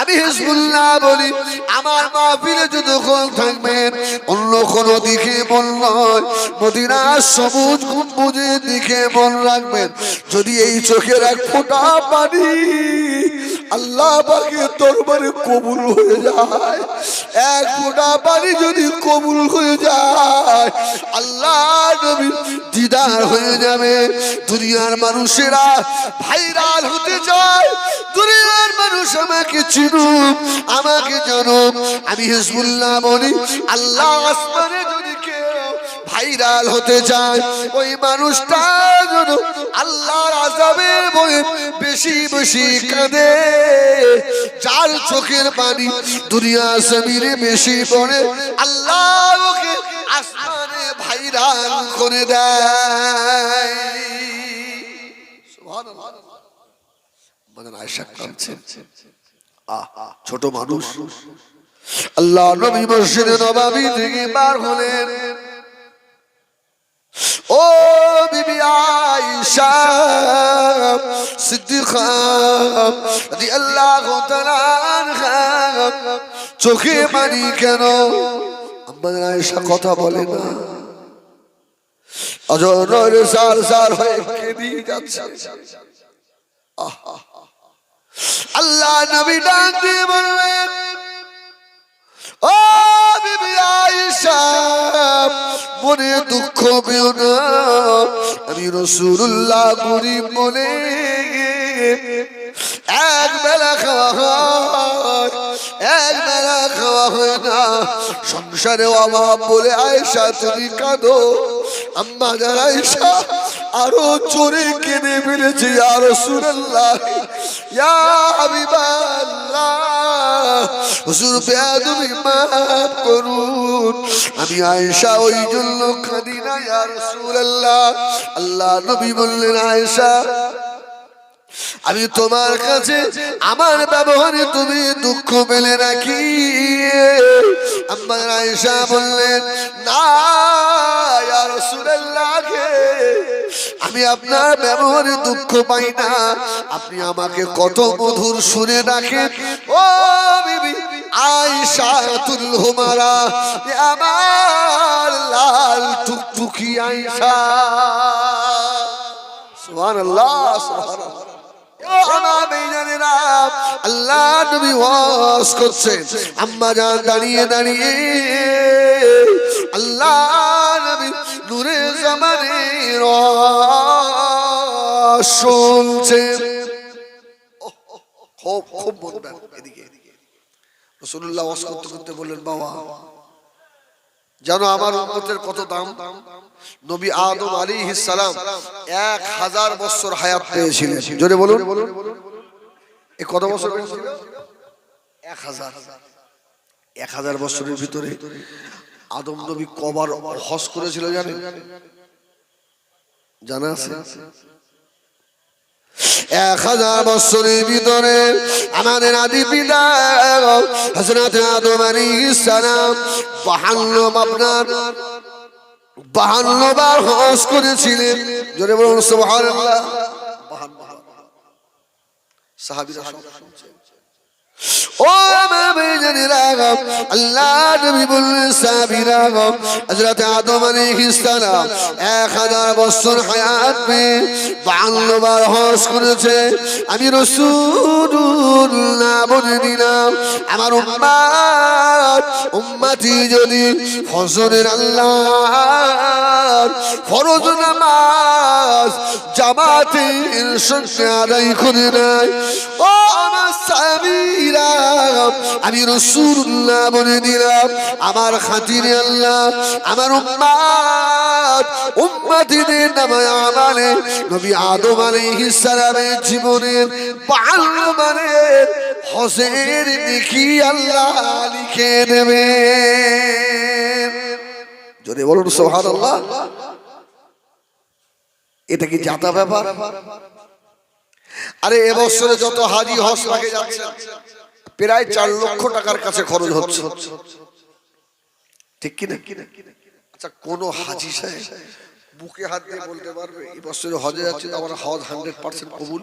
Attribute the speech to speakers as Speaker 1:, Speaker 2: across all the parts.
Speaker 1: আমি হিজবুল্লাহ বলি আমার মাহফিলে যতক্ষণ থাকবেন অন্য কোনো দিকে মন নয়, মদিনার সবুজ গম্বুজের দিকে মন রাখবেন। যদি এই চোখের এক ফোঁটা পানি আল্লাহ পাকের দরবারে কবুল হয়ে যায়, এক ফোঁটা পানি যদি কবুল হয়ে যায়, আল্লাহ নবীর দিদার হয়ে যাবে। দুনিয়ার মানুষেরা ভাইরাল হতে চায়, দুনিয়ার মানুষ আমাকে চিনুক, আমাকে জানুক। আমি হিজবুল্লাহ বলি আল্লাহ আসমানে যদি কেউ ভাইরাল হতে চায়, ওই মানুষটা যেন আল্লাহর আযাবের ভয়ে বেশি বেশি কাঁদে, যার চোখের পানি দুনিয়া জমিনে বেশি পড়ে, আল্লাহ ওকে আসমানে ভাইরাল করে দেয়। সুবহানাল্লাহ। আয়েশা কাঁদছেন, ছোট মানুষ। আল্লাহ নবী মসজিদে নববী থেকে বার হলেন। ও বিবি আয়েশা সিদ্দিকা রাদিয়াল্লাহু তাআলা আনহা, চোখে পানি কেন? আম্মা আয়েশা কথা বলে না, অজরে সার সার হয়ে কেঁদে যাচ্ছে। আল্লাহ নবী ডাক দিয়ে বললেন, ও বিবি আয়েশা মনে দুঃখ পেও না, আমি রাসূলুল্লাহ গরীব বলে এক বেলা খাওয়া হয়, এক বেলা খাওয়া হয় না, সংসারে অভাব বলে আয়েশা তুমি কাঁদো। আম্মা জান আয়েশা আরো জোরে কেঁদে ফেলেছে, ইয়া রাসূলুল্লাহ, ইয়া হাবিবাল্লাহ, হুজুর বেয়াদবি মাফ করুন, আমি আয়েশা ওই জন্য কাঁদি না ইয়া রাসূলুল্লাহ। আল্লাহ নবী বললেন, আয়েশা আমি তোমার কাছে আমার ব্যবহারে তুমি দুঃখ পেলে নাকি? আম্মা আয়েশা বললেন, না ইয়া রাসূলুল্লাহ, আমি আপনার ব্যবহারে দুঃখ পাই না, আপনি আমাকে কত মধুর শুনে ডাকেন। ও বিবি আয়েশাতুল হুমারা, আমার লাল টুকটুকি আয়েশা। সুবহানাল্লাহ, সুবহানাল্লাহ। আল্লাহ নবী ওয়াজ করছেন, আম্মা জান দাঁড়িয়ে দাঁড়িয়ে আল্লাহ নবী নূরে জামানের ওয়াজ শুনছেন। খুব খুব বলবেন এদিকে। রাসূলুল্লাহ ওয়াজ করতে করতে বললেন, বাবা জানো আমার উম্মতের কত দাম? নবী আদম আলাইহিস সালাম 1000 বছর হায়াত পেয়েছিলেন। জোরে বলুন, এই কত বছর পেয়েছিল? 1000 বছরের ভিতরে আদম নবী কবার হজ করেছিল জানেন? জানা আছে? 1000 বছরের ভিতরে আমাদের আদি পিতা হযরত আদম আলাইহিস সালাম 52 বার হজ করেছিলেন। জোরে বলুন সুবহানাল্লাহ। 52 সাহাবীরা সব শুনছেন। ও মা বেজানেরা, আল্লাহ নবী বললেন সাহাবীরা হযরত আদম আলাইহিস সালাম 1000 বছর হায়াত পেয়ে 52 বার হজ করেছে। আমি রাসূলুল্লাহ বলে দিলাম, আমার উম্মতি যদি ফজরের আল্লাহর ফরজ নামাজ জামাতের সঙ্গে আদায় করে নেয়, ও আমার সাহাবীরা, আমি রাসূলুল্লাহ বলে দিলাম, আমার খাতিরে আল্লাহ আমার উম্মতিদের নামে আমালে নবী আদম আলাইহিস সালামের জীবনের 52 বারের হজের নেকি আল্লাহ লিখে দেবেন। জোরে বলুন সুবহানাল্লাহ। এটা কি জাতা ব্যাপার? আরে এবছরে যত হাজি হজ লাগে যাচ্ছে প্রায় 4 লক্ষ টাকার কাছে খরচ হচ্ছে, ঠিক কি না? আচ্ছা, কোন হাজি সাহেব বুকে হাত দিয়ে বলতে পারবে এই বছরে হজে যাচ্ছে তো আমার হজ 100% কবুল?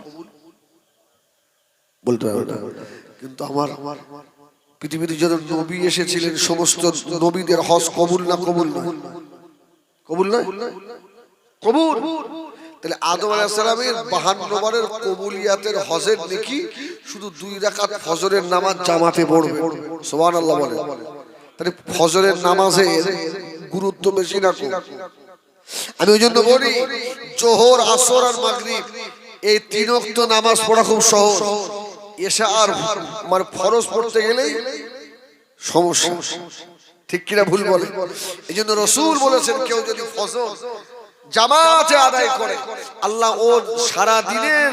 Speaker 1: বলতে পারবে না। কিন্তু আমার পৃথিবীতে যত নবী এসেছিলেন সমস্ত নবীদের হজ কবুল না কবুল না? কবুল না? কবুল। তাহলে আদম আলাইহিস সালামের 52 বারের কবুলিয়াতের হজের নেকি শুধু 2 রাকাত ফজরের নামাজ জামাতে পড়বে। সুবহানাল্লাহ বলে। তাহলে ফজরের নামাজের গুরুত্ব বেশি না কম? আমি ওই জন্য বলি জোহর, আসর আর মাগরিব এই 3 ওয়াক্ত নামাজ পড়া খুব সহজ। এশা আর মানে ফরজ পড়তে গেলেই সমস্যা। ঠিক কিনা ভুল বলে? এই জন্য রাসূল বলেছেন কেউ যদি ফজর জামাতে আদায় করে আল্লাহ ওর সারা দিনের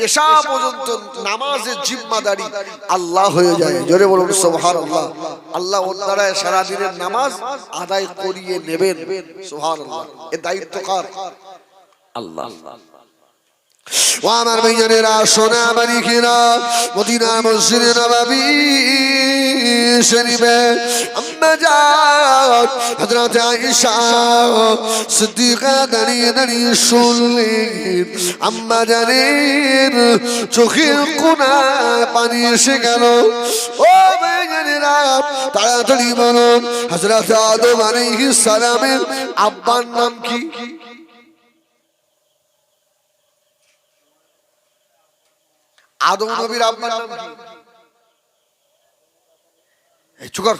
Speaker 1: এশা পর্যন্ত নামাজের জিম্মাদারি আল্লাহ হয়ে যায়। জোরে বলুন সুবহানাল্লাহ। আল্লাহ ওর দ্বারা সারা দিনের নামাজ আদায় করিয়ে নেবেন। সুবহানাল্লাহ। এর দায়িত্ব কার? আল্লাহ। ও আমার ভাইজানেরা, সোনা বাড়িখিরা, মদিনা মসজিদে নববী শরীফে আম্মা জান হযরত আয়েশা সিদ্দিকা দাঁড়িয়ে দাঁড়িয়ে শুনলেন আম্মা জানের চোখের কোণায় পানি এসে গেল। ও ভাইজানেরা, তাড়াতাড়ি বলুন হযরত আদম আলাইহিস সালামের আব্বার নাম কি? আদম নবীর আব্বার নাম কি? চুকার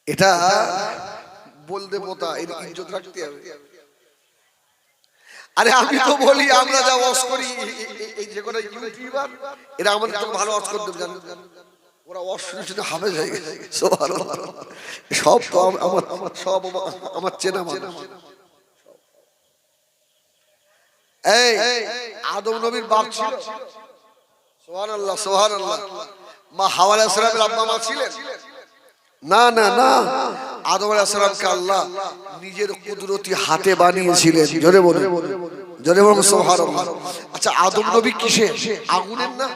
Speaker 1: এটা বলতে পোতা, এর ইজ্জত রাখতে হবে। আরে আমি তো বলি আমরা যা ওয়াজ করি এই যে কোন ইউটিউবার এরা আমাদের তো ভালো ওয়াজ করতে জানে, ওরা ওয়াজ শুনে শুনে হাফেজ হয়ে গেছে। সুবহানাল্লাহ। সব তো আমার সব আমার চেনা মানুষ। এই আদম নবীর বাপ ছিল। সুবহানাল্লাহ সুবহানাল্লাহ। মা হাওয়া আলাইহিস সালামের আব্বা মা ছিলেন? না না না, আদম আলাইহিস সালামকে আল্লাহ নিজের কুদরতি হাতে বানিয়েছিলেন। জোরে বলুন, জোরে বলুন সুবহানাল্লাহ। আচ্ছা আদম নবী কিসের? আগুনের না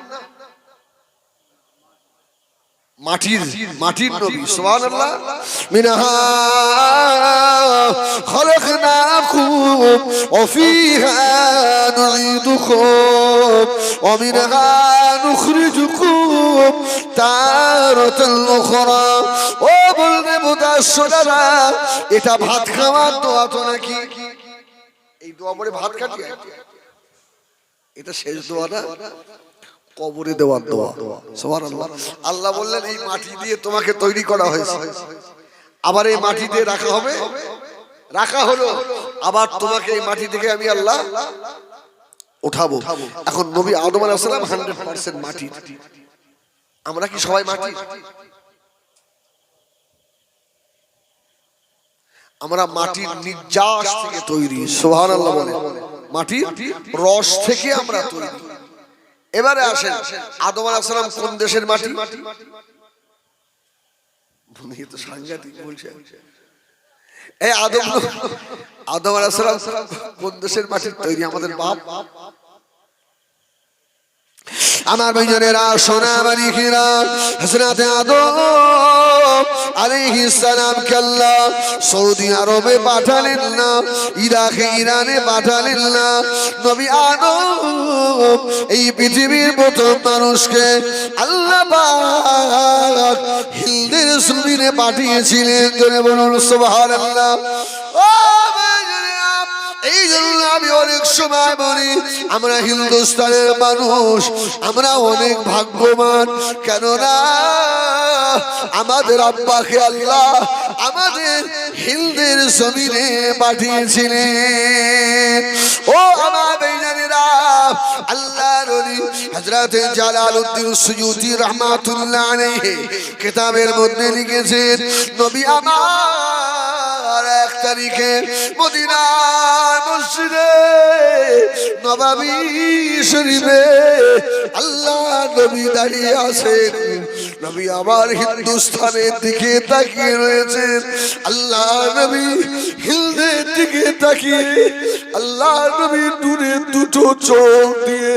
Speaker 1: মাটির? মাটির নবী। সুবহানাল্লাহ। মিনহা খলাকনাকুম ওয়া ফিহা নুঈদুকুম ওয়া মিনহা নুখরিজুকুম তারাতাল উখরা। ও বলবে মুদাসসিরা, এটা ভাত খাওয়ার দোয়া তো নাকি? এই দোয়া পড়ে ভাত খাটি? এটা শেষ দোয়া না, কবরে দেওয়ার দোয়া। সুবহানাল্লাহ। আল্লাহ বললেন এই মাটি দিয়ে তোমাকে তৈরি করা হয়েছে, আবার এই মাটি দিয়ে রাখা হবে, রাখা হলো, আবার তোমাকে এই মাটি থেকে আমি আল্লাহ উঠাবো। এখন নবী আদম আলাইহিস সালাম 100% মাটি। আমরা কি সবাই মাটি? আমরা মাটির নির্যাস থেকে তৈরি। সুবহানাল্লাহ বলে। মাটির রস থেকে আমরা তৈরি। এবারে আসেন আদম আলাইহিস সালাম কোন দেশের মাটি? বুঝিয়ে তো সাংঘাতিক বলছে। এই আদম আলাইহিস সালাম কোন দেশের মাটির তৈরি? আমাদের বাপ। আমার ভাইজানেরা, সোনা বাড়িখিরা, হযরত আদম আলাইহিস সালামকে আল্লাহ সৌদি আরবে পাঠালেন না, ইরাকে ইরানে পাঠালেন না। নবী আদম এই পৃথিবীর প্রথম মানুষকে আল্লাহ পাক হিন্দের জমিনে পাঠিয়েছিলেন। জোরে বলুন সুবহানাল্লাহ। ও এই জন্য আমি অনেক সময় বলি আমরা হিন্দুস্তানের মানুষ, আমরা অনেক ভাগ্যবান। কেননা আমাদের আব্বাকে আল্লাহ আমাদের হিন্দের জমিনে পাঠিয়েছিলেন। ও আমার ভাইজানেরা, আল্লাহর ওলি হযরত জালালউদ্দিন সুয়ুতি রাহমাতুল্লাহ আলাইহি কিতাবের মধ্যে লিখেছেন নবী আমার 1 তারিখে মদিনার মসজিদে নববী শরীফে আল্লাহ নবী দাঁড়িয়ে আছেন। নবী আবার হিন্দুস্তানের দিকে তাকিয়ে রয়েছেন। আল্লাহ নবী হিন্দের দিকে তাকিয়ে আল্লাহ নবী দূরে দুটো চোখ দিয়ে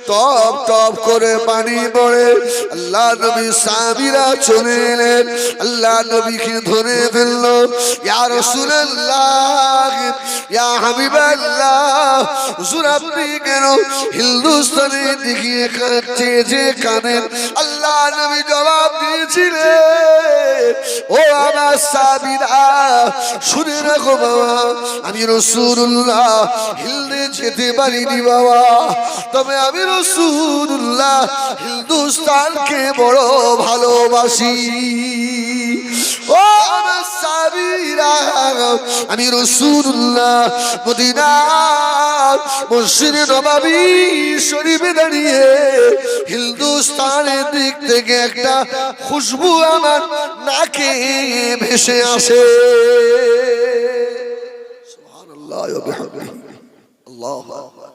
Speaker 1: টপ টপ করে পানি পড়ে। আল্লাহ নবী সাহাবীরা চলে এলেন, আল্লাহ নবীকে ধরে ফেললো। ইয়া রাসূলুল্লাহ, ইয়া হাবিবাল্লাহ, হুজুর আপনি কেন হিন্দুস্তানের দিকে কাঁদছে যে কাঁদেন? আল্লাহ নবী জবাব দিয়েছিলেন, ও আমার সাহাবীরা শুনে রাখো বাবা, আমি রাসূলুল্লাহ হিন্দে যেতে পারিনি বাবা, তবে আমি রাসূলুল্লাহ হিন্দুস্তানকে বড় ভালোবাসি। ও আমার সাহাবীরা, আমি রাসূলুল্লাহ মদিনার মসজিদে নববী শরীফে দাঁড়িয়ে হিন্দুস্তানের দিক থেকে একটা খুশবু আমার নাকে ভেসে আসে। সুবহানাল্লাহ ওয়া বিহামদিহি, আল্লাহু আকবার।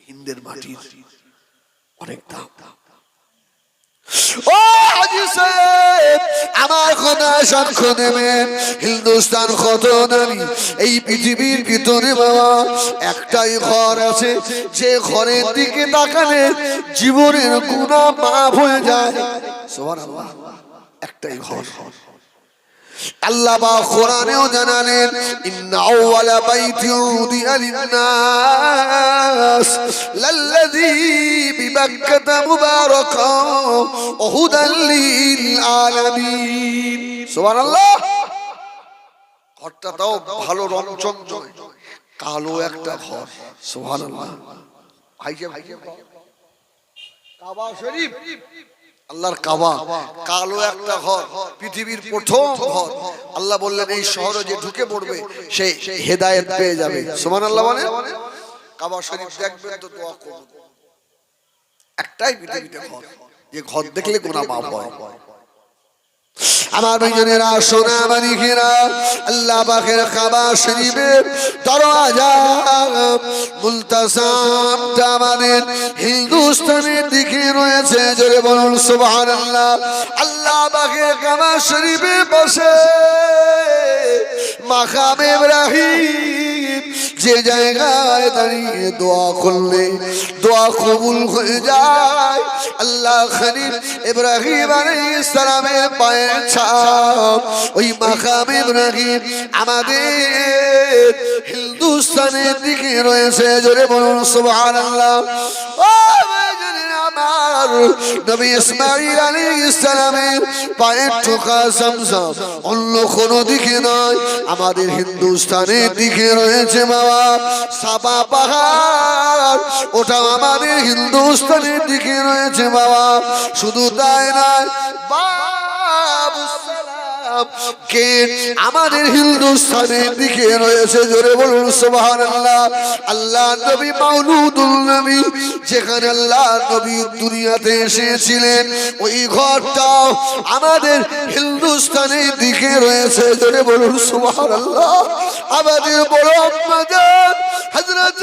Speaker 1: হিন্দের মাটির অনেক দাম। ও হাজী সাহেব, আমার কথা সাক্ষ্য দেবেন, হিন্দুস্তান কত দামি। এই পৃথিবীর ভিতরে বাবা একটাই ঘর আছে, যে ঘরের দিকে তাকালে জীবনের গুনাহ মাফ হয়ে যায়। সুবহানাল্লাহ, একটাই ঘর। আল্লাহ বা কোরআনেও জানালেন, ইন্না আউওয়ালা বাইতিন উদিয়া লিন-নাস লাল্লাযী বিবাক্কাতা মুবারাকান ওয়া হুদাল লিল আলামিন। সুবহানাল্লাহ। ঘরটা তাও ভালো রংচং, কালো একটা ঘর। সুবহানাল্লাহ। কাবা শরীফ, আল্লাহর কাবা, কালো একটা ঘর, পৃথিবীর প্রথম ঘর। আল্লাহ বললেন এই শহরে যে ঢুকে পড়বে সে হেদায়েত পেয়ে যাবে। সুবহানাল্লাহ। বলে কাবা শরীফ দেখবেন তো দোয়া করবেন। একটাই পৃথিবীতে ঘর, যে ঘর দেখলে গুনাহ মাফ হয়। আমার ভাইজানেরা, সোনা মানিকেরা, আল্লাহ পাকের কাবা শরীফের দরওয়াজা মুলতাসামটা আমাদের হিন্দুস্তানের দিকে রয়েছে। জোরে বলুন সুবহানাল্লাহ। আল্লাহ পাকের কাবা শরীফে বসে মাকাম ইব্রাহিম, যে জায়গায় দাঁড়িয়ে দোয়া করলে দোয়া কবুল হয়ে যায়। আল্লাহ খলিল ইব্রাহিম আলাইহিস সালামের পায়ের ছাপ ওই মাকাম ইব্রাহিম আমাদের হিন্দুস্তানের দিকে রয়েছে। জোরে বলুন সুবহানাল্লাহ। ও আমার নবী ইসমাঈল আলাইহিস সালামের পায়ের ঠোকা zamzam অন্য কোন দিকে নয়, আমাদের হিন্দুস্তানের দিকে রয়েছে বাবা। সাবা পাহাড়, ওটা আমাদের হিন্দুস্তানের দিকে রয়েছে বাবা। শুধু তাই নয়, গেট আমাদের হিন্দুস্তানের দিকে রয়েছে। জোরে বলুন সুবহানাল্লাহ। আল্লাহ নবী মাউলুদুল নবী, যেখানে আল্লাহ নবী দুনিয়াতে এসেছিলেন, ওই ঘরটাও আমাদের হিন্দুস্তানের দিকে রয়েছে। জোরে বলুন সুবহানাল্লাহ। আমাদের বড় আম্মা জান হযরত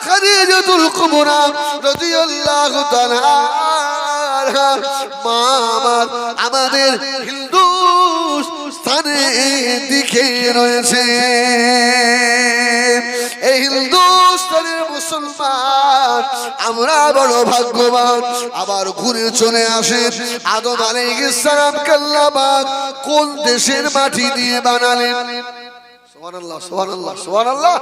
Speaker 1: খাদিজাতুল কুবরা রাদিয়াল্লাহু তাআলা মা আমাদের হিন্দুস্তানের দিকে রয়েছে। এই হিন্দুস্তানের মুসলমান আমরা বড় ভাগ্যবান। আবার ঘুরে চলে আসে আদম আলাইহিস সালামকে আল্লাহ পাক কোন দেশের মাটি দিয়ে বানালেন? সুবহানাল্লাহ, সুবহানাল্লাহ, সুবহানাল্লাহ।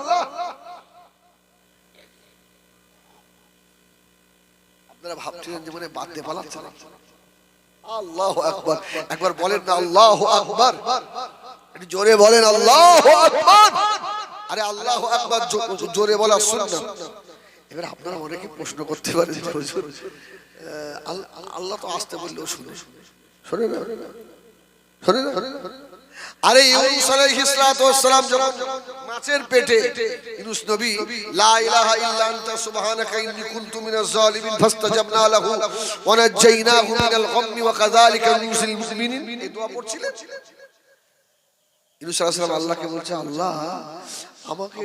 Speaker 1: আপনারা ভাবছিলেন যে মানে বাদ দিয়ে পালাচ্ছে না। আল্লাহু আকবার, একবার বলেন না আল্লাহু আকবার, একটু জোরে বলেন আল্লাহু আকবার। আরে আল্লাহু আকবার জোরে বলা সুন্নাত। এবার আপনারা অনেকে প্রশ্ন করতে পারেন, আল্লাহ তো আসতে বললেও শুনে শুনে না, শুনে না। আরে ইউনূস আলাইহিস সালাতু ওয়াস সালাম যখন মাছের পেটে, ইউনূস নবী লা ইলাহা ইল্লা আনতা সুবহানাকা ইন্নী কুনতু মিনাজ জালিমিন ফাস্তাজাবনা লাহু ওয়া নাজাইনাহু মিনাল গাম্মি ওয়া কাযালিকা নুনজিল মুমিনিন, এই দোয়া পড়ছিলেন। ইউনূস আলাইহিস সালাম আল্লাহকে বলছে, আল্লাহ আমাকে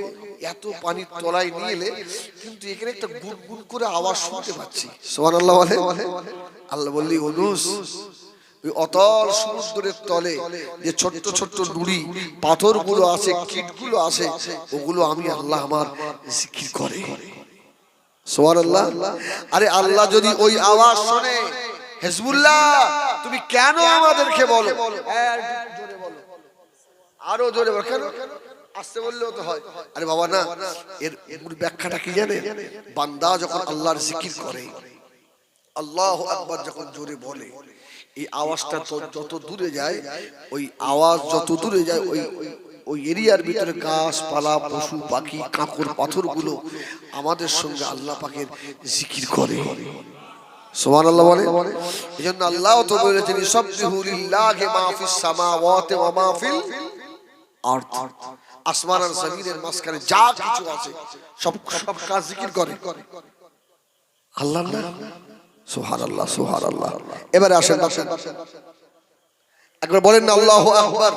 Speaker 1: এত পানির তলায় নিয়ে এলে, কিন্তু এখানে একটা গুনগুন করে আওয়াজ শুনতে পাচ্ছি। সুবহানাল্লাহ বলে। আল্লাহ বললি ইউনূস, ওই অতল সমুদ্রের তলে যে ছোট্ট ছোট্ট নুড়ি পাথরগুলো আছে, কীটগুলো আছে, ওগুলো আমি আল্লাহ আমার জিকির করে। সুবহানাল্লাহ। আরে আল্লাহ যদি ওই আওয়াজ শুনে, হিজবুল্লাহ তুমি কেন আমাদেরকে বলো, আরো জোরে বলো, কেন আসতে বললেও তো হয়। আরে বাবা না, এর ব্যাখ্যাটা কি জানেন? বান্দা যখন আল্লাহর জিকির করে, আল্লাহু আকবার যখন জোরে বলে, এই আওয়াজটা যত দূরে যায়, ওই আওয়াজ যত দূরে যায়, ওই এরিয়ার ভিতরে গাছপালা, পশু পাখি, কাঁকড় পাথরগুলো আমাদের সঙ্গে আল্লাহ পাকের জিকির করে। সুবহানাল্লাহ বলে। এজন্য আল্লাহ তো বলেছেন ইসাব্বিহু লিল্লাহি মা ফিস সামাওয়াতি ওয়া মা ফিল আরদ। আসমান আর জমিনের মাঝখানে যা কিছু আছে সব কাজ জিকির করে আল্লাহর নাম। সুবহানাল্লাহ সুবহানাল্লাহ। এবারে আসেন একবার বলেন না আল্লাহু আকবার,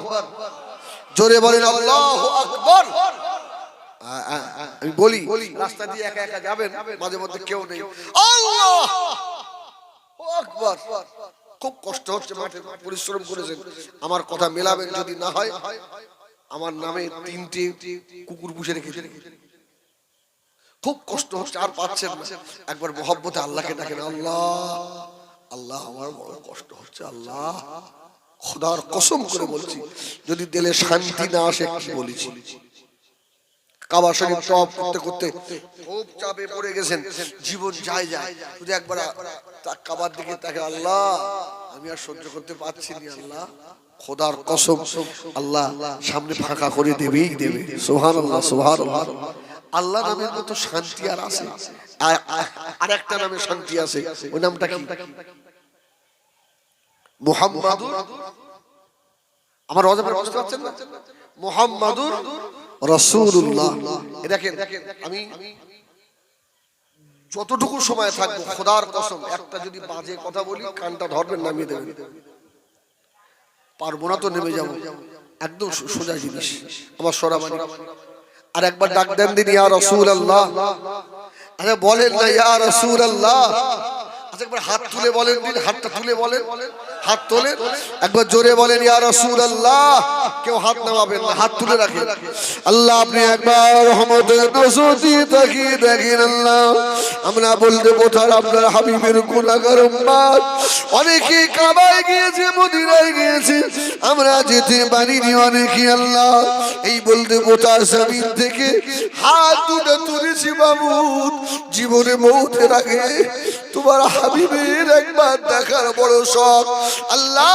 Speaker 1: জোরে বলেন আল্লাহু আকবার। আমি বলি, রাস্তা দিয়ে একা একা যাবেন, মাঝে মধ্যে কেউ নেই, আল্লাহু আকবার, খুব কষ্ট হচ্ছে, মাঠে পরিশ্রম করেছেন, আমার কথা মেলাবেন, যদি না হয় আমার নামে 3টে কুকুর পুষে রেখেছেন, খুব কষ্ট হচ্ছে, আর পাচ্ছেন না, একবার মহব্বতে আল্লাহকে ডাকেন, আল্লাহ আল্লাহ আমার বড় কষ্ট হচ্ছে, আল্লাহ খোদার কসম করে বলছি, যদি দিলে শান্তি না আসে কি বলেছি। কাবা শরীফ তওয়াফ করতে করতে খুব চাপে পড়ে গেছেন, জীবন যায় শুধু একবার কাবার দিকে তাকে, আল্লাহ আমি আর সহ্য করতে পারছি না, আল্লাহ খোদার কসম আল্লাহ সামনে ফাঁকা করে দেবেই দেবে। সুবহানাল্লাহ সুবহানাল্লাহ। আল্লাহ নামের মতো শান্তি আর আছে? আর একটা নামে শান্তি আছে, ওই নামটা কি? মুহাম্মাদুর, আমার রজবের বুঝতে পারছেন না? মুহাম্মাদুর রাসূলুল্লাহ। দেখেন, আমি যতটুকু সময় থাকবো খোদার কসম একটা যদি বাজে কথা বলি, কানটা ধরবেন, নামিয়ে দেবেন, পারবো না তো নেমে যাবো, একদম সোজা জিনিস আমার সরাবানি। আর একবার ডাক দেন দিন ইয়া রাসূলুল্লাহ, আরে বলেন না ইয়া রাসূলুল্লাহ, আচ্ছা একবার হাত তুলে বলেন দিন, হাতটা তুলে বলেন, হাত তোলেন, একবার জোরে বলেন ইয়া রাসূলুল্লাহ। কেউ হাত নামাবেন না, হাত তুলে রাখেন। আল্লাহ আপনি একবার রহমতের নজর দিয়ে তাকিয়ে দেখেন, আল্লাহ আমরা বলতে কোথার আপনার হাবিবের গুনাহগার উম্মত, অনেকে কাবায় গিয়েছে, মদিনায় গিয়েছে, আমরা যেতে পারিনি অনেকে, আল্লাহ এই বলতে কোথার জমিন থেকে হাত দুটো তুলেছি মাবুদ, জীবনে মৌতের আগে তোমার হাবিবের একবার দেখার বড় শখ, আল্লাহ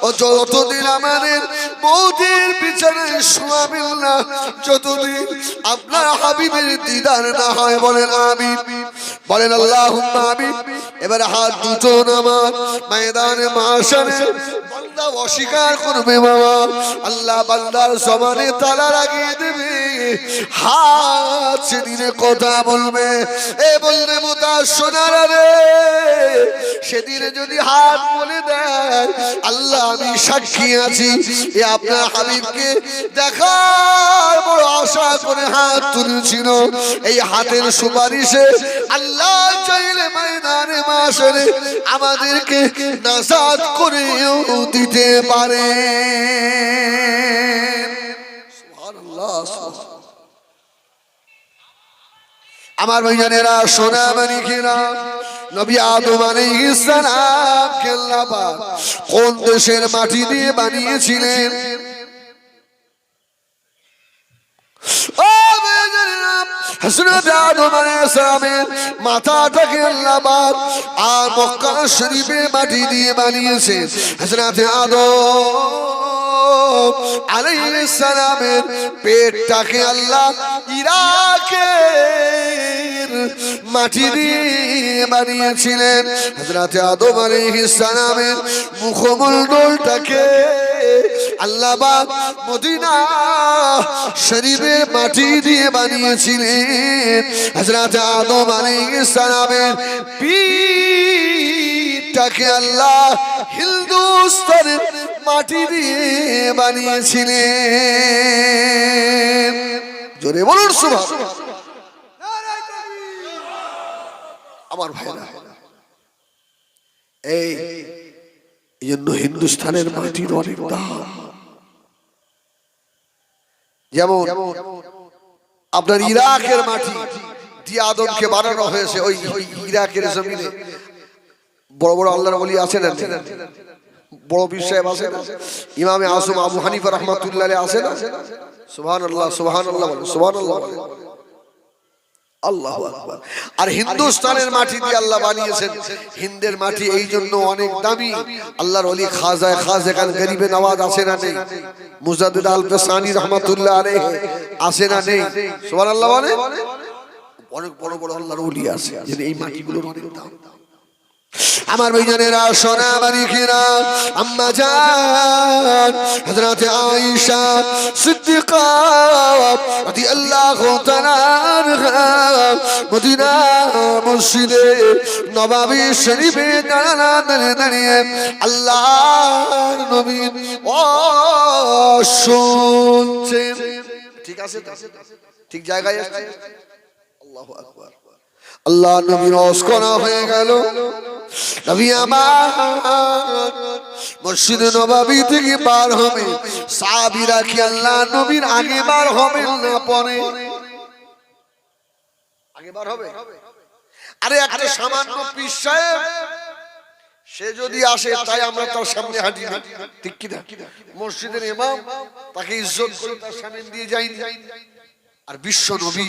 Speaker 1: ও যতদিন আমাদের মৌতের বিছানায় শোয়াবেন না, যতদিন আপনার হাবিবের দিদার না হয়, বলেন আমিন, বলেন আল্লাহুম্মা আমিন। এবারে হাত দুটো নামান ময়দানে মাশারে, বান্দা অস্বীকার করবে বাবা, আল্লাহ বান্দার জবানে তালা লাগিয়ে দেবে, হাত সেদিনে কথা বলবে, এ বলবে মোতা সোনার রে, সেদিনে যদি হাত বলে দেয়, আল্লাহ আমি সাক্ষী আছি, এ আপনার হাবিবকে দেখার বড় আশা করে হাত তুলেছিল, এই হাতের সুপারিশে আল্লাহ চাইলে ময়দানে মাশারে আমাদেরকে নাজাত করেও দিতে পারে। সুবহানাল্লাহ। আমার ভাইজানেরা, সোনা মানিকেরা, নবী আদম আলাইহিস সালাম কে আল্লাহ পাক কোন দেশের মাটি দিয়ে বানিয়েছিলেন? ও ভাইজানেরা, হযরত আদম আলাইহিস সালামের মাথাটাকে আল্লাহ পাক আর মক্কা শরীফের মাটি দিয়ে বানিয়েছেন। হযরত আদম আলাইহিস সালামের পেটটাকে আল্লাহ ইরাকের মাটি দিয়ে বানিয়েছিলেন। হযরত আদম আলাইহিস সালামের মুখমণ্ডলটাকে আল্লাহ পাক মদিনা শরীফের মাটি দিয়ে বানিয়েছিলেন। হযরত আদম আলাইহিস সালামের পিঠটাকে আল্লাহ হিন্দুস্তানের মাটি দিয়ে বানিয়েছিলেন। জোরে বলুন সুবহানাল্লাহ। আমার ভাইরা, এই জন্য হিন্দুস্তানের মাটির অনেক দাম। যেমন আপনার ইরাকের মাটি দিয়ে আদমকে বানানো হয়েছে, ওই ইরাকের জমিনে বড় বড় আল্লাহর ওলি আছেন, বড় পীর সাহেব আছেন, ইমামে আজম আবু হানিফা রাহমাতুল্লাহ আলাইহি আছেন। সুবহানাল্লাহ, সুবহানাল্লাহ বলেন, সুবহানাল্লাহ বলেন, আল্লাহু আকবার। আর হিন্দুস্তানের মাটি দিয়ে আল্লাহ বানিয়েছেন। হিন্দের মাটি এই জন্য অনেক দামি। আল্লাহর ওলি খাজা খান গরিবে নওয়াজ আছে না নেই? মুজাদ্দিদ আল-ফসানি রাহমাতুল্লাহ আলাইহি আছে না নেই? সুবহানাল্লাহ বলেন। অনেক বড় বড় আল্লাহর ওলি আছে, যে এই মাটিগুলোর অনেক দাম। আমার ভাইজানেরা, সোনা বাড়িখিরা, আম্মা জান হযরত আয়েশা সিদ্দিকা রাদিয়াল্লাহু তাআলা আনহা মদিনা মসজিদে নববী শরীফে দাঁড়িয়ে আল্লাহর নবী শুনছেন। ঠিক আছে, ঠিক জায়গায় আছে। আল্লাহু আকবার। আল্লাহ নবীর ওয়াজ হয়ে গেল। নবী আমার মসজিদে নববী থেকে বার হবে, সাহাবীরা কি আল্লাহ নবীর আগে বার হবে না পরে? আগে বার হবে। আরে একটা সামান্য পীর সাহেব সে যদি আসে, তাই আমরা তার সামনে হাঁটি না, ঠিক কি না? মসজিদের ইমাম, তাকে ইজ্জত করে তার সামনে দিয়ে যাই। আর বিশ্ব নবী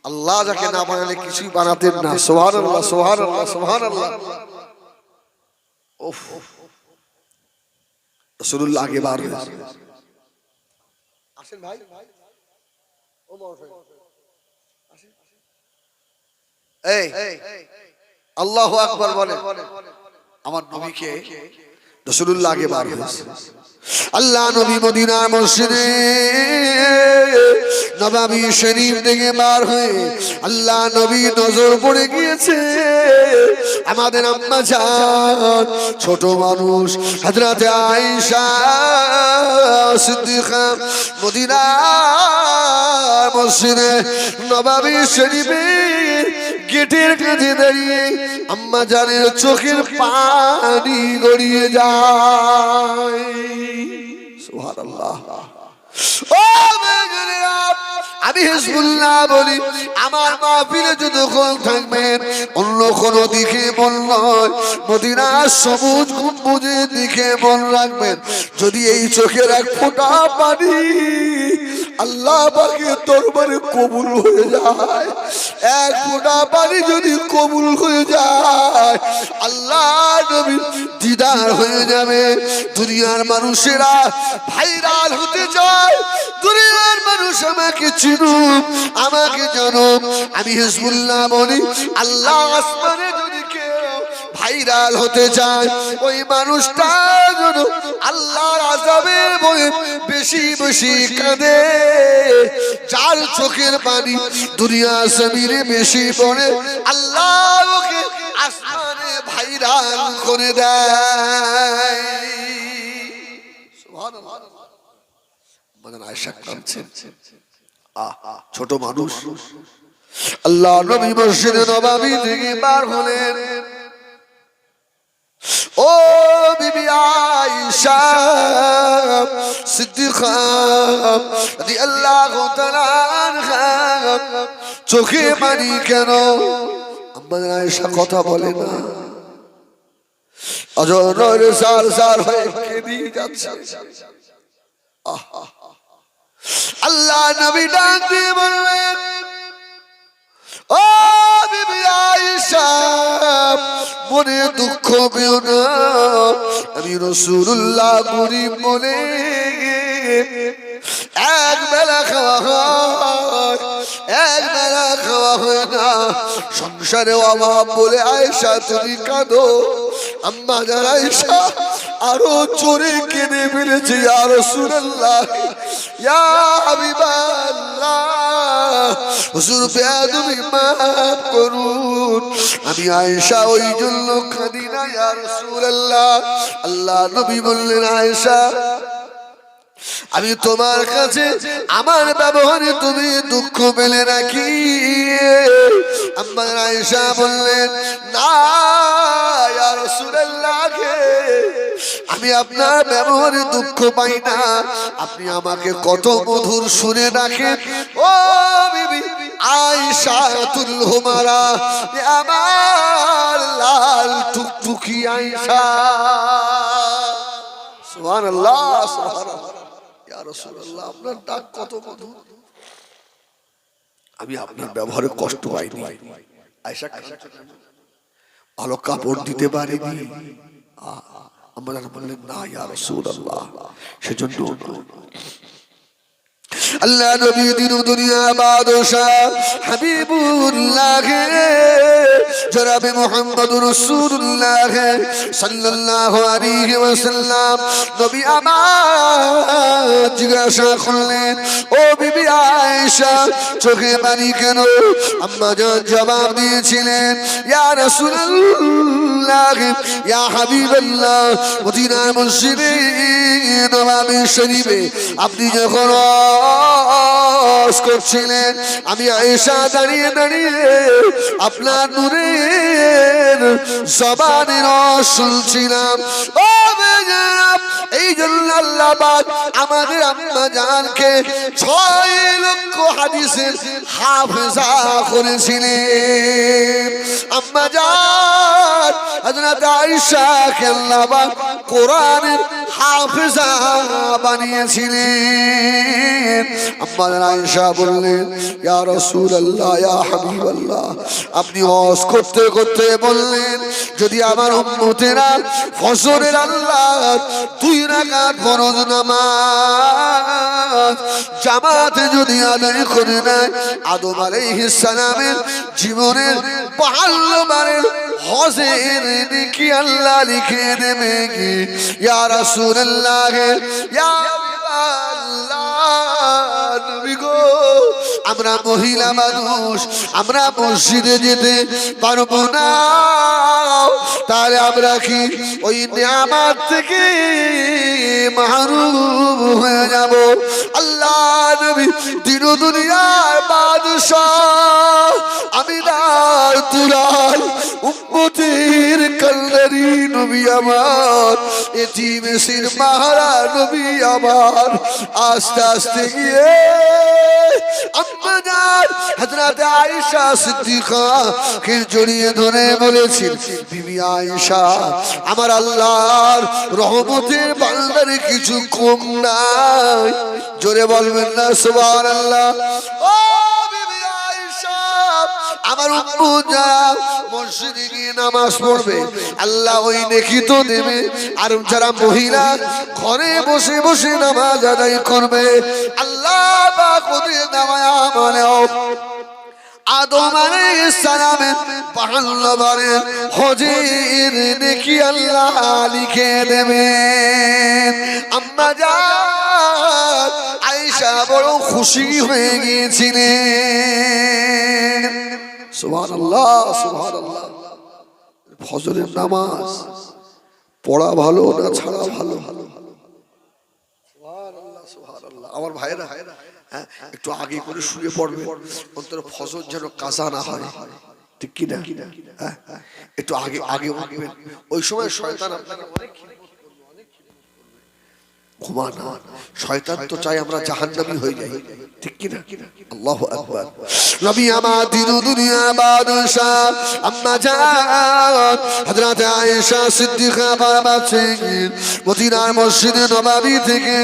Speaker 1: আল্লাহ যাকে না বানালে কিছুই বানাতেন না। সুবহানাল্লাহ, সুবহানাল্লাহ, সুবহানাল্লাহ। উফ, রাসূলুল্লাহ আগে বার হয়েছে। আসেন ভাই, ও মহসিন আসেন। এই আল্লাহু আকবার বলে। আমার নবীকে রাসূলুল্লাহ আগে বার হয়েছে। আল্লাহ নবী মদিনা মসজিদে নববী শরীফ থেকে বার হয়ে আল্লাহ নবী নজর পড়ে গিয়েছে আমাদের আম্মা জান, ছোট মানুষ হযরত আয়েশা সিদ্দিকা মদিনা মসজিদে নববী শরীফের গেটের কাছে দাঁড়িয়ে আম্মা জানের চোখের পানি গড়িয়ে যায়। সুবহানাল্লাহ। ও মেঘরিয়া, আমি হিজবুল্লাহ বলি, আমার মাহফিলে যতক্ষণ থাকবেন অন্য কোনো দিকে মন নয়, মদিনার সবুজ গম্বুজের দিকে মন রাখবেন। যদি এই চোখের এক ফোঁটা পানি আল্লাহ পাকের দরবারে কবুল হয়ে যায়, এক ফোঁটা পানি যদি কবুল হয়ে যায়, আল্লাহ নবীর দিদার হয়ে যাবে। দুনিয়ার মানুষেরা ভাইরাল হতে চায়, দুনিয়ার মানুষ আমাকে চিনুক, আমাকে জানুক। আমি হিজবুল্লাহ বলি, আল্লাহ আসমানে যদি কেউ ভাইরাল হতে চায়, ওই মানুষটা যেন আল্লাহর আযাবের ভয়ে বেশি বেশি কাঁদে, যার চোখের পানি দুনিয়া জমিনে বেশি পড়ে, আল্লাহ ওকে আসমানে ভাইরাল করে দেয়। সুবহানাল্লাহ। আয়েশা কাঁদছেন, ছোট মানুষ। আল্লাহ নবী মসজিদে নববী থেকে বার হলেন। ও বিবি আয়েশা সিদ্দিকা রাদিয়াল্লাহু তাআলা আনহা, চোখে পানি কেন? আম্মা আয়েশা কথা বলে না, অজর সার সার হয়ে কেঁদে যাচ্ছে। আল্লাহ নবী ডাক দিয়ে বললেন, ও বিবি আয়েশা, মনে দুঃখ পেও না, আমি রাসূলুল্লাহ গরীব বলে এক বেলা খাওয়া হয়, এক বেলা খাওয়া হয় না, সংসারে অভাব বলে আয়েশা তুমি কাঁদো। আম্মা জান আয়েশা আরো জোরে কেঁদে ফেলেছে, ইয়া রাসূলুল্লাহ, ইয়া হাবিবাল্লাহ, হুজুর বেয়াদবি মাফ করুন। আমি আয়েশা ওই জন্য কাঁদি না ইয়া রাসূলুল্লাহ। আল্লাহ নবী বললেন, আয়েশা আমি তোমার কাছে আমার ব্যবহারে তুমি দুঃখ পেলে নাকি? আম্মা আয়েশা বললেন, না ইয়া রাসূলুল্লাহ, আমি আপনার ব্যবহারে দুঃখ পাই না। আপনি আমাকে কত মধুর শুনে রাখেন। ও বিবি আয়েশাতুল হুমারা, আমার লাল টুকটুকি আয়েশা। সুবহানাল্লাহ, সুবহানাল্লাহ। ইয়া রাসূলুল্লাহ, আপনার ডাক কত মধুর। আমি আপনার ব্যবহারে কষ্ট পাইনি। আয়েশা ভালো কাপড় দিতে পারিনি। আমরা বললেন, না ইয়া রাসূলুল্লাহ, সেজন্য আল্লাহ নবী দিন দুনিয়া বাদশাহ হাবিবুল্লাহ জনাবে মুহাম্মদুর রাসূলুল্লাহ সাল্লাল্লাহু আলাইহি ওয়াসাল্লাম নবী আমার জিজ্ঞাসা করলেন, ও বিবি আয়েশা চোখে পানি কেন? আম্মা জান জবাব দিয়েছিলেন, ইয়া রাসূলুল্লাহ, ইয়া হাবিবাল্লাহ, মদিনার মসজিদে নববী শরীফে আপনি যখন করছিলেন, আমি আয়েশা দাঁড়িয়ে দাঁড়িয়ে আপনার নূরের জবানের রস শুনছিলাম। ও বেজান, এই জন্য আল্লাহ পাক আমাদের আম্মা জানকে 6 লক্ষ হাদিসের হাফেজা করেছিলেন। আম্মা জান হযরত আয়েশাকে আল্লাহ পাক কোরআনের হাফেজা বানিয়েছিলেন। আম্মা আয়েশা বললেন, ইয়া রাসূলুল্লাহ, ইয়া হাবিবাল্লাহ, আপনি ওয়াজ করতে করতে বললেন, যদি আমার উম্মতেরা ফজরের আল্লাহ 2 রাকাত ফরজ নামাজ জামাতে যদি আদায় করে নেয়, আদম আলাইহিস সালামের জীবনের 52 বারের হজের নেকি আল্লাহ লিখে দেবে কি? ইয়া রাসূলুল্লাহ, ইয়া নবী গো, আমরা মহিলা মানুষ, আমরা মসজিদে যেতে পারবো না, তাহলে আমরা কি ওই নিয়ামত থেকে মাহরুম হয়ে যাব? আল্লাহ নবী দিন দুনিয়ার বাদশাহ, আমিনার দুলাল, উম্মতের কান্ডারি নবী আমার, এতিম এসির মাহারা নবী আমার, আস্তে আস্তে গিয়ে আম্মা জান হযরত আয়েশা সিদ্দিকাকে জড়িয়ে ধরে বলেছেন, বিবি আয়েশা, আমার আল্লাহর রহমতের বান্দারে কিছু কম নাই। জোরে বলবেন না সুবহানাল্লাহ। ও বিবি আয়েশা, আমার উম্মত যারা মসজিদে গিয়ে নামাজ পড়বে, আল্লাহ ওই নেকি তো দেবে। আর যারা মহিলা ঘরে বসে বসে নামাজ আদায় করবে, আল্লাহ পাক ওদের নামায় আমলেও আদম আলাইহিস সালামের 52 বারের হজের নেকি আল্লাহ লিখে দেবেন। আম্মা জান আয়েশা বড় খুশি হয়ে গিয়েছিলেন। সুবহানাল্লাহ, সুবহানাল্লাহ। ফজরের নামাজ পড়া ভালো না ছাড়া ভালো? সুবহানাল্লাহ, সুবহানাল্লাহ। আমার ভাইরা একটু আগে করে শুয়ে পড়বে, অন্তত ফজর যেন কাজা না হয়, ঠিক কি না? একটু আগে আগে উঠবেন, ওই সময় শয়তান আপনাকে অনেক ঘুমান। শয়তান তো চাই আমরা জাহান্নামী হয়ে যাই, ঠিক কি না? আল্লাহু আকবার। নবী আমার দিন দুনিয়া বাদশাহ আম্মা জান হযরত আয়েশা সিদ্দিকা বাবাছেন, মদিনার মসজিদে নববী থেকে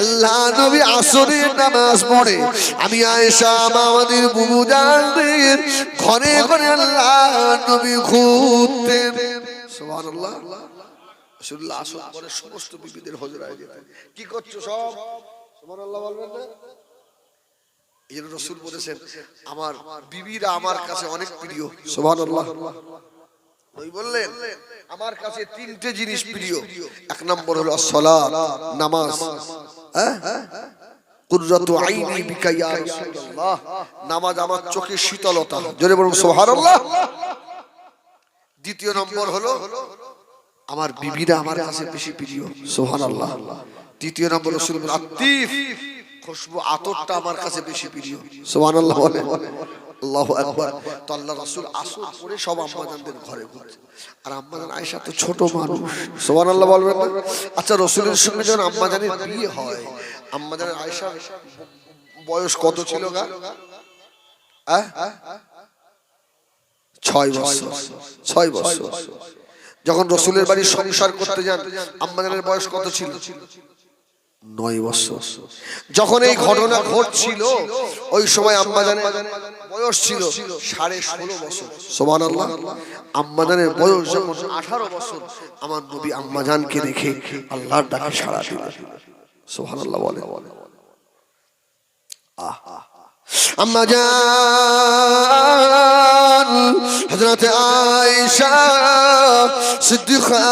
Speaker 1: আল্লাহ নবী আসরের নামাজ পড়ে আমি আয়েশা আমাদের বুবু জানদের ঘরে ঘরে আল্লাহ নবী ঘুরতেন। সুবহানাল্লাহ। রাসূলুল্লাহ আসর পরে সমস্ত বিবিদের হজরায় যেতেন। কি করছো সব? সুবহানাল্লাহ বলবেন না? এই রাসূল বলেছেন, আমার বিবিরা আমার কাছে অনেক প্রিয়। সুবহানাল্লাহ। ওই বললেন, আমার কাছে 3টে জিনিস প্রিয়। 1 নম্বর হলো সালাত, নামাজ। কুররাতু আইনি বিকা ইয়া রাসূলুল্লাহ, নামাজ আমার চোখের শীতলতা। জোরে বলুন সুবহানাল্লাহ। দ্বিতীয় নম্বর হলো আমার বিবিরা আমার কাছে বেশি প্রিয়। সুবহানাল্লাহ। তৃতীয় নম্বর রাসূলের আতিফ, খুশবু আতরটা আমার কাছে বেশি প্রিয়। সুবহানাল্লাহ বলে। আল্লাহু আকবার। তো আল্লাহ রাসূল আসর পরে সব আম্মাজানদের ঘরে ঘুরছে, আর আম্মাজান আয়েশা তো ছোট মানুষ। সুবহানাল্লাহ বলবেন না? আচ্ছা, রাসূলের সঙ্গে যখন আম্মাজানের বিয়ে হয়, আম্মাজান আয়েশা বয়স কত ছিল গা? 6 বছর। 6 বছর। যখন রাসূলের বাড়ি সংসার করতে যান, আম্মাজানের বয়স কত ছিল? 9 বছর। যখন এই ঘটনা ঘটছিল ওই সময় আম্মাজানের বয়স ছিল 16.5 বছর। সুবহানাল্লাহ। আম্মাজানের বয়স যখন 18 বছর, আমার নবী আম্মাজানকে দেখে আল্লাহর ডাকে সাড়া দিলেন। সুবহানাল্লাহ বলে। আম্মাজান হযরত আয়েশা সিদ্দিকা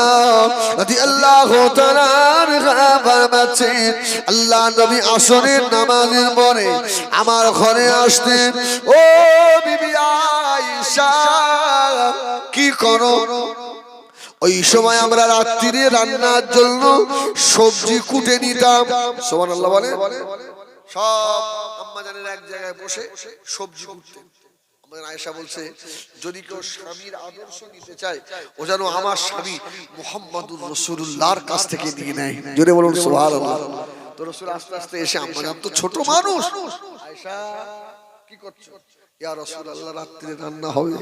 Speaker 1: রাদিয়াল্লাহু তাআলা আনহা ফরমাচ্ছেন, আল্লাহ নবী আসরের নামাজের পরে আমার ঘরে আসতেন। ও বিবি আয়েশা, কি করো? ওই সময় আমরা রাত্রিরে রান্নার জন্য সবজি কুটে নিতাম। সুবহানাল্লাহ বলে। সব আম্মাজানের এক জায়গায় বসে সবজি কুটতেন। আয়েশা বলছে, যদি কেউ স্বামীর আদর্শ নিতে চায়, ও যেন আমার স্বামী মুহাম্মদুর রাসূলুল্লাহর কাছ থেকে নিয়ে নেয়। জোরে বলুন সুবহানাল্লাহ। তো রাসূল আস্তে আস্তে এসে, আম্মাজান তো ছোট মানুষ, আয়েশা কি করছো? ইয়া রাসূলুল্লাহ, রাত্রে রান্না হবে,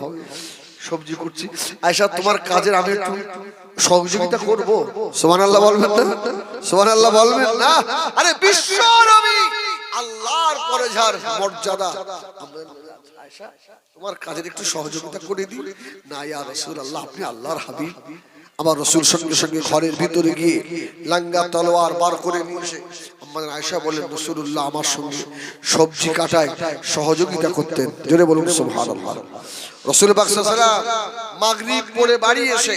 Speaker 1: সবজি কুটছি। আয়েশা, তোমার কাজের আমি একটু সহযোগিতা করব। সুবহানাল্লাহ বলবেন না? সুবহানাল্লাহ বলবেন না? আরে বিশ্ব নবী, আল্লাহর পরে যার মর্যাদা, আয়েশা তোমার কাজের একটু সহযোগিতা করে দিই না। ইয়া রাসূলুল্লাহ, আপনি আল্লাহর হাবিব। আমার রাসূল সঙ্গে সঙ্গে ঘরের ভিতরে গিয়ে লাঙ্গা তলোয়ার বার করে নিয়ে এসে আম্মা আয়েশা বলেন, রাসূলুল্লাহ আমার সঙ্গে সবজি কাটায় সহযোগিতা করতেন। জোরে বলুন সুবহানাল্লাহ। রাসূল পাক সাল্লাল্লাহু আলাইহি ওয়াসাল্লাম মাগরিব পড়ে বাড়ি এসে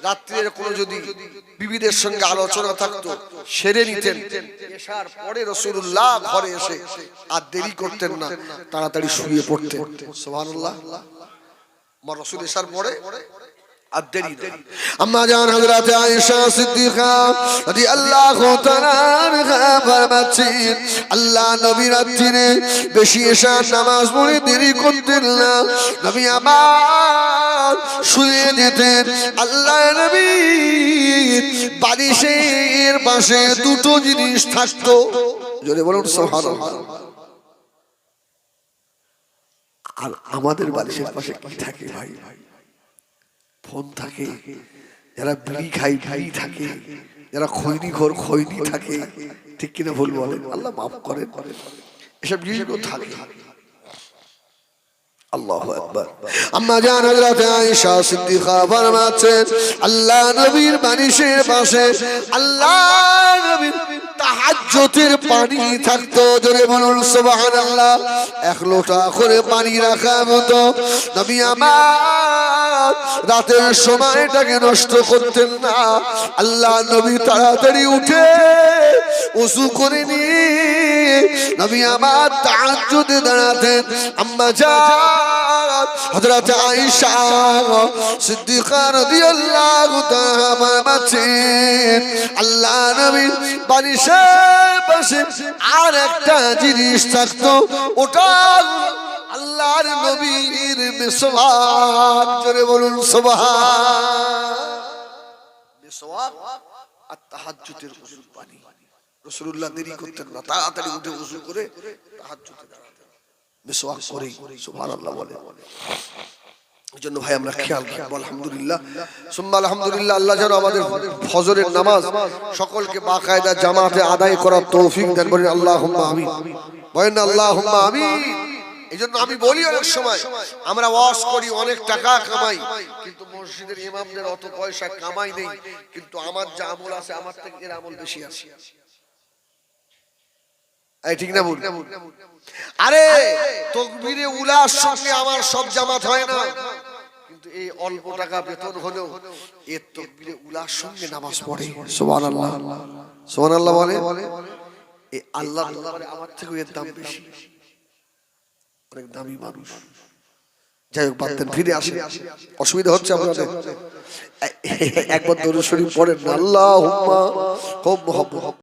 Speaker 1: রাত্রির কোনো যদি বিবিদের সঙ্গে আলোচনা থাকতো সেরে নিতেন। এশার পরে রাসূলুল্লাহ ঘরে এসে আর দেরি করতেন না, তাড়াতাড়ি শুয়ে পড়তেন। সুবহানাল্লাহ। আমার রাসূল এশার পরে আর দেরি না। আম্মা জান হযরত আয়েশা সিদ্দিকা রাদিয়াল্লাহু তাআলা আনহা ফরমাচ্ছেন, আল্লাহ নবী রাত্রিরে বেশি এশার নামাজ পড়ে দেরি করতেন না। নবী আমার শুয়ে যেতেন। আল্লাহ নবী বালিশের পাশে দুটো জিনিস থাকতো। জোরে বলুন সুবহানাল্লাহ। আর আমাদের বালিশের পাশে কি থাকে ভাই? ফোন থাকে, যারা বিড়ি খাই বিড়ি থাকে, যারা খৈনি ঘর খৈনি থাকে, ঠিক কিনা ভুল বলেন? আল্লাহ মাফ করেন, এসব জিনিসগুলো থাকে। আল্লাহু আকবার। আম্মা জান হযরত আয়েশা সিদ্দিকা ফরমাচ্ছেন, আল্লাহ নবীর বালিশের পাশে আল্লাহ নবীর তাহাজ্জুদের পানি থাকতো। জোরে বলুন সুবহানাল্লাহ। 1 লোটা করে পানি রাখা হতো। নবী আমার রাতের সময়টাকে নষ্ট করতেন না। আল্লাহ নবী তাড়াতাড়ি উঠে ওযু করে নিয়ে নবী আমার তাহাজ্জুদে দাঁড়াতেন। আম্মা জান হযরত আয়েশা সিদ্দিকা রাদিয়াল্লাহু তাআলা ফরমাচ্ছেন, আল্লাহ নবী বালিশের পাশে আর একটা জিনিস থাকতো, ওটা আল্লাহর নবীর মিসওয়াক। জোরে বলুন সুবহান। মিসওয়াক আর তাহাজ্জুদের ওযুর পানি। রাসূলুল্লাহ দেরি করতেন না, তাড়াতাড়ি উঠে ওযু করে তাহাজ্জুদে দাঁড়াতেন, মিসওয়াক করে। সুবহানাল্লাহ বলে। এজন্য ভাই আমরা খেয়াল রাখবো। আলহামদুলিল্লাহ সুম্মা আলহামদুলিল্লাহ। আল্লাহ যেন আমাদের ফজরের নামাজ সকলকে বাকায়দা জামাতে আদায় করার তৌফিক দান করেন। আল্লাহুম্মা আমিন। বলেন আল্লাহুম্মা আমিন। এজন্য আমি বলি, অনেক সময় আমরা ওয়াজ করি, অনেক টাকা কামাই, কিন্তু মসজিদের ইমামদের অত পয়সা কামাই নেই, কিন্তু আমার যা আমল আছে আমার থেকে এর আমল বেশি আছে। এই ঠিক না ভুল? আরে তাকবীরে উলার সঙ্গে আমার সব জামাত হয় না, কিন্তু এই অল্প টাকা বেতন হলেও এর তাকবীরে উলার সঙ্গে নামাজ পড়ে। সুবহানাল্লাহ। সুবহানাল্লাহ বলে। এই আল্লাহ আমার থেকে এর দাম বেশি, অনেক দামি মানুষ। যাই হোক, বাদ দেন, ফিরে আসে, অসুবিধা হচ্ছে আপনাদের। একবার দরুদ শরীফ পড়েন, আল্লাহুম্মা খুব মহব্বত।